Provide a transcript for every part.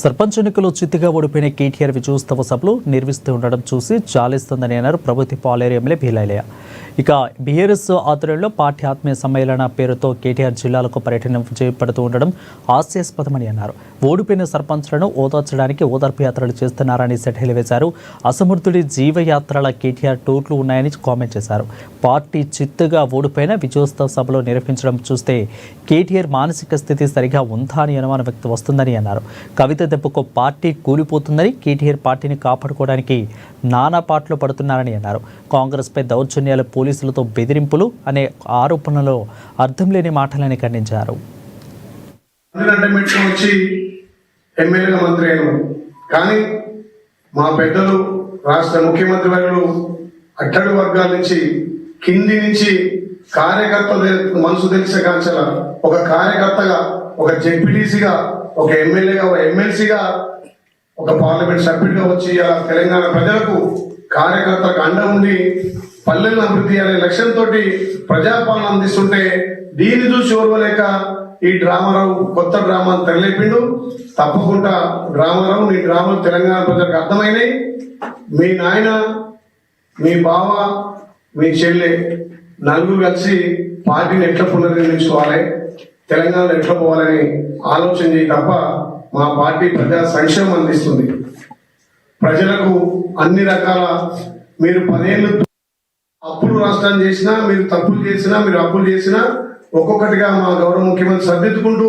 సర్పంచ్ ఎన్నికల్లో చిత్తుగా ఓడిపోయిన కేటీఆర్ విజయోత్సవ సభలు నిర్వహిస్తూ ఉండడం చూసి చాలిస్తుందని అన్నారు ప్రభుత్వ పాలేరు ఎమ్మెల్యే భీలయ్య. ఇక బీఆర్ఎస్ ఆధ్వర్యంలో పార్టీ ఆత్మీయ సమ్మేళన పేరుతో కేటీఆర్ జిల్లాలకు పర్యటన చేపడుతూ ఉండడం హాస్యాస్పదమని అన్నారు. ఓడిపోయిన సర్పంచ్లను ఓదార్చడానికి ఓదార్పు యాత్రలు చేస్తున్నారని సెటైలు వేశారు. అసమర్థుడి జీవయాత్రల కేటీఆర్ టూర్లు ఉన్నాయని కామెంట్ చేశారు. పార్టీ చిత్తుగా ఓడిపోయిన విజయోత్సవ సభలో నిర్వహించడం చూస్తే కేటీఆర్ మానసిక స్థితి సరిగా ఉందా అని అనుమానం వ్యక్తం వస్తుందని అన్నారు. కవిత దెబ్బకు పార్టీ కూలిపోతుందని, కేటీఆర్ పార్టీని కాపాడుకోవడానికి నానా పాటలు పడుతున్నారని అన్నారు. కాంగ్రెస్పై దౌర్జన్యాలు, పోలీసులతో బెదిరింపులు అనే ఆరోపణలో అర్థం లేని మాటలని ఖండించారు. ఎమ్మెల్యేగా మంత్రి అయిన కానీ మా పెద్దలు రాష్ట్ర ముఖ్యమంత్రి వర్యులు అట్టడు వర్గాల నుంచి కింది నుంచి కార్యకర్త మనసు తెలిసే కాంచెల ఒక కార్యకర్తగా, ఒక జెడ్పీటీసీగా, ఒక ఎమ్మెల్యేగా, ఒక ఎమ్మెల్సీగా, ఒక పార్లమెంట్ సభ్యుడిగా వచ్చి తెలంగాణ ప్రజలకు కార్యకర్తలకు అండ ఉండి పల్లెలను అభివృద్ధి అనే లక్ష్యంతో ప్రజాపాలన అందిస్తుంటే దీన్ని చూసి ఓర్వలేక ఈ డ్రామారావు కొత్త డ్రామాను తెరలేపిండు. తప్పకుండా డ్రామారావు, నీ డ్రామాలు తెలంగాణ ప్రజలకు అర్థమైనాయి. మీ నాయన, మీ బావ, మీ చెల్లె నలుగురు కలిసి పార్టీని ఎట్లా పునర్నిర్మించుకోవాలి, తెలంగాణలో ఎట్లా పోవాలని ఆలోచన చేయి తప్ప మా పార్టీ ప్రజా సంక్షేమం అందిస్తుంది. ప్రజలకు అన్ని రకాల మీరు 10 ఏళ్ళు అప్పులు రాష్ట్రాన్ని చేసినా, మీరు తప్పులు చేసినా, మీరు అప్పులు చేసినా ఒక్కొక్కటిగా మా గౌరవ ముఖ్యమంత్రి సర్దిద్దుకుంటూ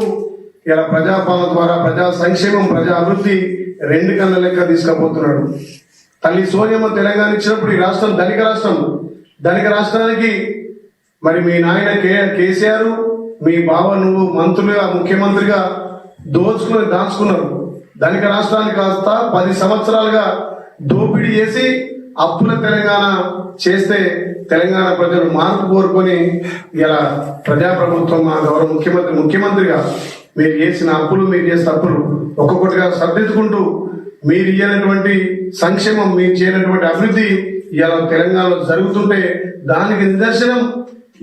ఇలా ప్రజాపాలన ద్వారా ప్రజా సంక్షేమం, ప్రజా అభివృద్ధి 2 కళ్ళ లెక్క తీసుకుపోతున్నాడు. తల్లి సోనియమ్మ తెలంగాణ ఇచ్చినప్పుడు ఈ రాష్ట్రం ధనిక రాష్ట్రం. ధనిక రాష్ట్రానికి మరి మీ నాయన కేసీఆర్, మీ బావ నువ్వు మంత్రులుగా, ముఖ్యమంత్రిగా దాచుకున్నారు. ధనిక రాష్ట్రాన్ని కాస్త 10 సంవత్సరాలుగా దోపిడీ చేసి అప్పుల తెలంగాణ చేస్తే తెలంగాణ ప్రజలు మార్పు కోరుకొని ఇలా ప్రజాప్రభుత్వం మా గౌరవ ముఖ్యమంత్రిగా మీరు చేసిన అప్పులు, మీరు చేసిన అప్పులు ఒక్కొక్కటిగా సర్దిద్దుకుంటూ మీరు ఇయ్యనటువంటి సంక్షేమం, మీరు చేయనటువంటి అభివృద్ధి ఇలా తెలంగాణలో జరుగుతుంటే దానికి నిదర్శనం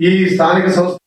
ఈ స్థానిక సంస్థ.